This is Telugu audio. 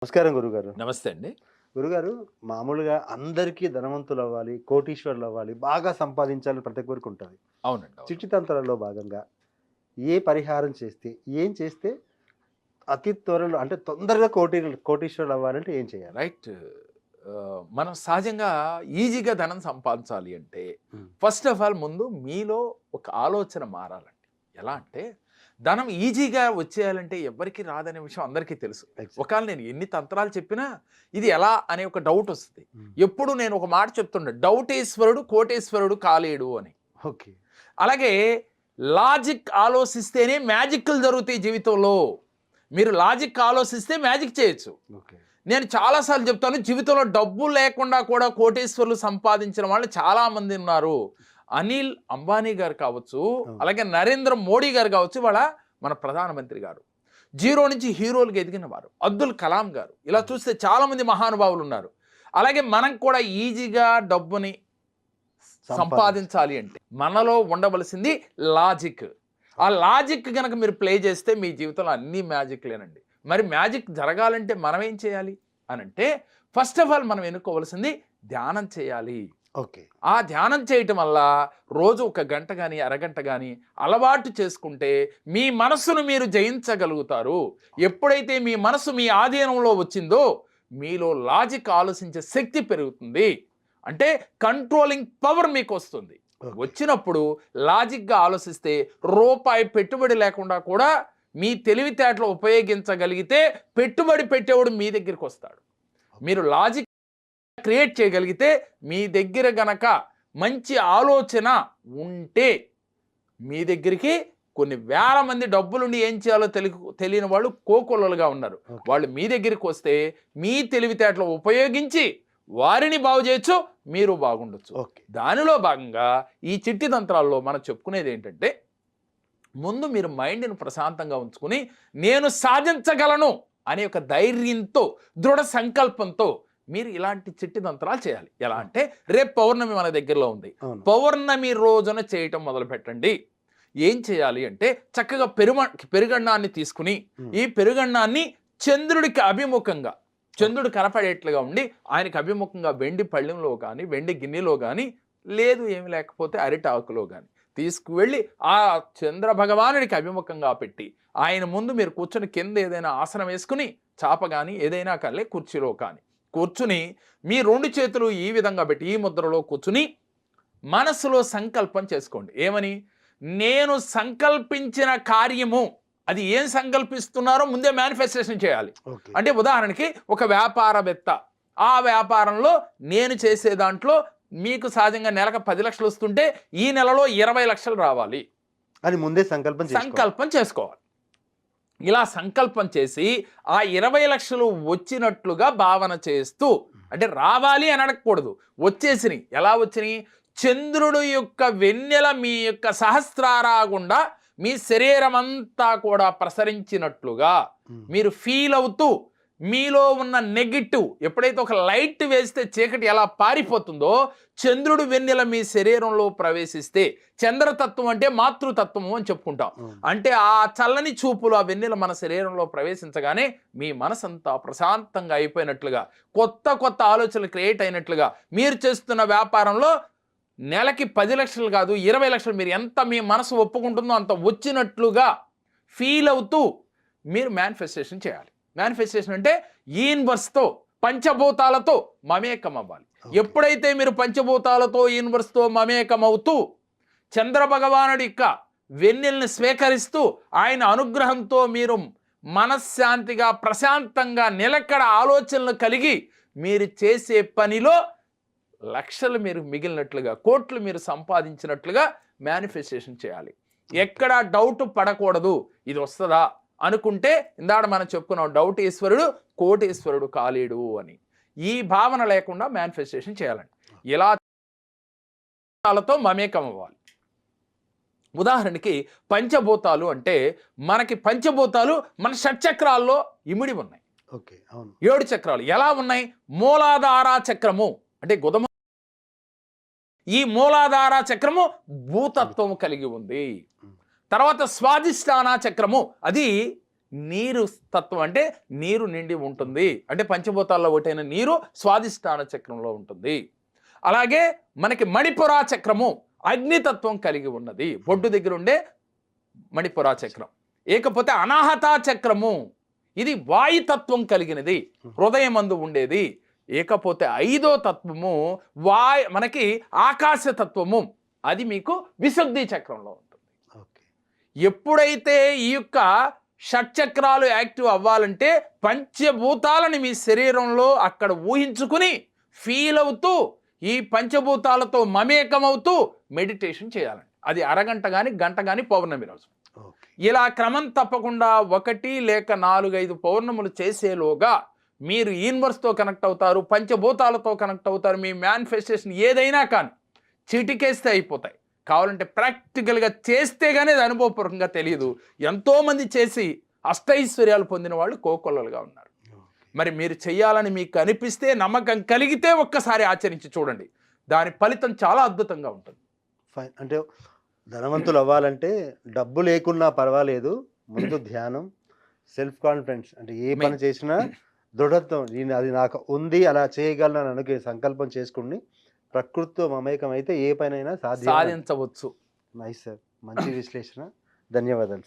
నమస్కారం గురుగారు. నమస్తే అండి. గురుగారు, మామూలుగా అందరికీ ధనవంతులవ్వాలి, కోటీశ్వరులవ్వాలి, బాగా సంపాదించాలని ప్రతి ఒక్కరికి ఉంటది. అవునండి. అవును. చిట్టి తంత్రాల్లో భాగంగా ఏ పరిహారం చేస్తే, ఏం చేస్తే అతి త్వరలో అంటే తొందరగా కోటీశ్వరులవ్వాలంటే ఏం చేయాలి? రైట్. మనం సహజంగా ఈజీగా ధనం సంపాదించాలి అంటే హ్మ్. ఫస్ట్ ఆఫ్ ఆల్ ముందు మీలో ఒక ఆలోచన మారాలండి. ఎలా అంటే ధనం ఈజీగా వచ్చేయాలంటే ఎవ్వరికీ రాదనే విషయం అందరికీ తెలుసు. ఎగ్జాక్ట్. ఒకవేళ నేను ఎన్ని తంత్రాలు చెప్పినా ఇది ఎలా అనే ఒక డౌట్ వస్తుంది. హ్మ్. ఎప్పుడు నేను ఒక మాట చెప్తుండే, డౌటేశ్వరుడు కోటేశ్వరుడు కాలేడు అని. ఓకే. అలాగే లాజిక్ ఆలోచిస్తేనే మ్యాజిక్లు జరుగుతాయి జీవితంలో. మీరు లాజిక్ ఆలోచిస్తే మ్యాజిక్ చేయొచ్చు. ఓకే. నేను చాలాసార్లు చెప్తాను, జీవితంలో డబ్బు లేకుండా కూడా కోటీశ్వరులు సంపాదించిన వాళ్ళు చాలామంది ఉన్నారు. అనిల్ అంబానీ గారు కావచ్చు, అలాగే నరేంద్ర మోడీ గారు కావచ్చు, మన ప్రధానమంత్రి గారు. జీరో నుంచి హీరోలుగా ఎదిగిన వారు. అబ్దుల్ కలాం గారు. ఇలా చూస్తే చాలామంది మహానుభావులు ఉన్నారు. అలాగే మనం కూడా ఈజీగా డబ్బుని సంపాదించాలి అంటే మనలో ఉండవలసింది లాజిక్. ఆ లాజిక్ కనుక మీరు ప్లే చేస్తే మీ జీవితంలో అన్ని మ్యాజిక్లేనండి. మరి మ్యాజిక్ జరగాలంటే మనం ఏం చేయాలి అని అంటే ఫస్ట్ ఆఫ్ ఆల్ మనం ఎన్నుకోవాల్సింది ధ్యానం చేయాలి. ఓకే. ఆ ధ్యానం చేయటం వల్ల రోజు ఒక గంట కానీ అరగంట కానీ అలవాటు చేసుకుంటే మీ మనస్సును మీరు జయించగలుగుతారు. ఎప్పుడైతే మీ మనసు మీ ఆధీనంలో వచ్చిందో మీలో లాజిక్ ఆలోచించే శక్తి పెరుగుతుంది. అంటే కంట్రోలింగ్ పవర్ మీకు వస్తుంది. వచ్చినప్పుడు లాజిక్గా ఆలోచిస్తే రూపాయి పెట్టుబడి లేకుండా కూడా మీ తెలివితేటలు ఉపయోగించగలిగితే పెట్టుబడి పెట్టేవాడు మీ దగ్గరికి వస్తాడు. మీరు లాజిక్ క్రియేట్ చేయగలిగితే మీ దగ్గర గనక మంచి ఆలోచన ఉంటే మీ దగ్గరికి కొన్ని వేల మంది డబ్బులుండి ఏం చేయాలో తెలియని వాళ్ళు కోకొల్లలుగా ఉన్నారు. వాళ్ళు మీ దగ్గరికి వస్తే మీ తెలివితేటలు ఉపయోగించి వారిని బాగు చేయొచ్చు, మీరు బాగుండొచ్చు. దానిలో భాగంగా ఈ చిట్టి తంత్రాల్లో మనం చెప్పుకునేది ఏంటంటే ముందు మీరు మైండ్ని ప్రశాంతంగా ఉంచుకుని నేను సాధించగలను అనే ఒక ధైర్యంతో దృఢ సంకల్పంతో మీరు ఇలాంటి చిట్టి తంత్రాలు చేయాలి. ఎలా అంటే రేపు పౌర్ణమి మన దగ్గరలో ఉంది. పౌర్ణమి రోజున చేయటం మొదలు పెట్టండి. ఏం చేయాలి అంటే చక్కగా పెరుగన్నాన్ని తీసుకుని ఈ పెరుగన్నాన్ని చంద్రుడికి అభిముఖంగా, చంద్రుడు కనపడేట్లుగా ఉండి ఆయనకి అభిముఖంగా వెండి పళ్ళెంలో కానీ వెండి గిన్నెలో కానీ లేదు ఏమి లేకపోతే అరిటాకులో కానీ తీసుకువెళ్ళి ఆ చంద్ర భగవానుడికి అభిముఖంగా పెట్టి ఆయన ముందు మీరు కూర్చొని కింద ఏదైనా ఆసనం వేసుకుని చాప కానీ ఏదైనా కానీ కుర్చీలో కానీ కూర్చుని మీ రెండు చేతులు ఈ విధంగా పెట్టి ఈ ముద్రలో కూర్చుని మనసులో సంకల్పం చేసుకోండి. ఏమని? నేను సంకల్పించిన కార్యము, అది ఏం సంకల్పిస్తున్నారో ముందే మేనిఫెస్టేషన్ చేయాలి. అంటే ఉదాహరణకి ఒక వ్యాపారవేత్త, ఆ వ్యాపారంలో నేను చేసే దాంట్లో మీకు సహజంగా నెలకు 10 లక్షలు వస్తుంటే ఈ నెలలో 20 లక్షలు రావాలి అని ముందే సంకల్పం చేసుకోవాలి. ఇలా సంకల్పం చేసి ఆ 20 లక్షలు వచ్చినట్లుగా భావన చేస్తూ, అంటే రావాలి అని అడగకూడదు, వచ్చేసినాయి. ఎలా వచ్చినాయి? చంద్రుడు యొక్క వెన్నెల మీ యొక్క సహస్రారా గుండా మీ శరీరం అంతా కూడా ప్రసరించినట్లుగా మీరు ఫీల్ అవుతూ మీలో ఉన్న నెగిటివ్, ఎప్పుడైతే ఒక లైట్ వేస్తే చీకటి ఎలా పారిపోతుందో చంద్రుడు వెన్నెల మీ శరీరంలో ప్రవేశిస్తే, చంద్రతత్వం అంటే మాతృతత్వము అని చెప్పుకుంటాం. అంటే ఆ చల్లని చూపులు ఆ వెన్నెల మన శరీరంలో ప్రవేశించగానే మీ మనసంతా ప్రశాంతంగా అయిపోయినట్లుగా, కొత్త కొత్త ఆలోచనలు క్రియేట్ అయినట్లుగా, మీరు చేస్తున్న వ్యాపారంలో నెలకి 10 లక్షలు కాదు 20 లక్షలు మీరు ఎంత మీ మనసు ఒప్పుకుంటుందో అంత వచ్చినట్లుగా ఫీల్ అవుతూ మీరు మేనిఫెస్టేషన్ చేయాలి. మేనిఫెస్టేషన్ అంటే యూనివర్స్తో, పంచభూతాలతో మమేకం అవ్వాలి. ఎప్పుడైతే మీరు పంచభూతాలతో యూనివర్స్తో మమేకం అవుతూ చంద్రభగవానుడి యొక్క వెన్నెల్ని స్వీకరిస్తూ ఆయన అనుగ్రహంతో మీరు మనశ్శాంతిగా ప్రశాంతంగా నిలకడ ఆలోచనలు కలిగి మీరు చేసే పనిలో లక్షలు మీరు మిగిలినట్లుగా, కోట్లు మీరు సంపాదించినట్లుగా మేనిఫెస్టేషన్ చేయాలి. ఎక్కడ డౌట్ పడకూడదు. ఇది వస్తుందా అనుకుంటే ఇందాక మనం చెప్పుకున్నాం, డౌట్ ఈశ్వరుడు కోటేశ్వరుడు కాలేడు అని. ఈ భావన లేకుండా మేనిఫెస్టేషన్ చేయాలండి. ఇలా మమేకం అవ్వాలి. ఉదాహరణకి పంచభూతాలు అంటే మనకి పంచభూతాలు మన షట్చక్రాల్లో ఇమిడి ఉన్నాయి. 7 చక్రాలు ఎలా ఉన్నాయి? మూలాధార చక్రము అంటే గుదమ, ఈ మూలాధార చక్రము భూతత్వము కలిగి ఉంది. తర్వాత స్వాధిష్టాన చక్రము, అది నీరు తత్వం అంటే నీరు నిండి ఉంటుంది, అంటే పంచభూతాల్లో ఒకటైన నీరు స్వాదిష్టాన చక్రంలో ఉంటుంది. అలాగే మనకి మణిపురా చక్రము అగ్నితత్వం కలిగి ఉన్నది, బొడ్డు దగ్గర ఉండే మణిపురా చక్రం. ఏకపోతే అనాహతా చక్రము ఇది వాయుతత్వం కలిగినది, హృదయమందు ఉండేది. ఏకపోతే 5వ తత్వము మనకి ఆకాశతత్వము, అది మీకు విశుద్ధి చక్రంలో ఉంటుంది. ఓకే. ఎప్పుడైతే ఈ యొక్క షట్చక్రాలు యాక్టివ్ అవ్వాలంటే పంచభూతాలని మీ శరీరంలో అక్కడ ఊహించుకుని ఫీల్ అవుతూ ఈ పంచభూతాలతో మమేకమవుతూ మెడిటేషన్ చేయాలండి. అది అరగంట కానీ గంట కానీ పౌర్ణమి రోజు. ఓకే. ఇలా క్రమం తప్పకుండా 1 లేక 4, 5 పౌర్ణములు చేసేలోగా మీరు యూనివర్స్తో కనెక్ట్ అవుతారు, పంచభూతాలతో కనెక్ట్ అవుతారు. మీ మేనిఫెస్టేషన్ ఏదైనా కానీ చిటికేస్తే అయిపోతాయి. కావాలంటే ప్రాక్టికల్గా చేస్తే కానీ అది అనుభవపూర్వకంగా తెలియదు. ఎంతోమంది చేసి అష్టైశ్వర్యాలు పొందిన వాళ్ళు కోకొల్లలుగా ఉన్నారు. మరి మీరు చేయాలని మీకు అనిపిస్తే, నమ్మకం కలిగితే ఒక్కసారి ఆచరించి చూడండి, దాని ఫలితం చాలా అద్భుతంగా ఉంటుంది. ఫైన్. అంటే ధనవంతులు అవ్వాలంటే డబ్బు లేకున్నా పర్వాలేదు, ముందు ధ్యానం, సెల్ఫ్ కాన్ఫిడెన్స్, అంటే ఏ పని చేసినా దృఢత్వం, అది నాకు ఉంది, అలా చేయగలను అనుకునే సంకల్పం చేసుకుని ప్రకృతితో మమేకం అయితే ఏ పనైనా సాధించవచ్చు. సాధించవచ్చు. నైస్ సార్, మంచి విశ్లేషణ. ధన్యవాదాలు సార్.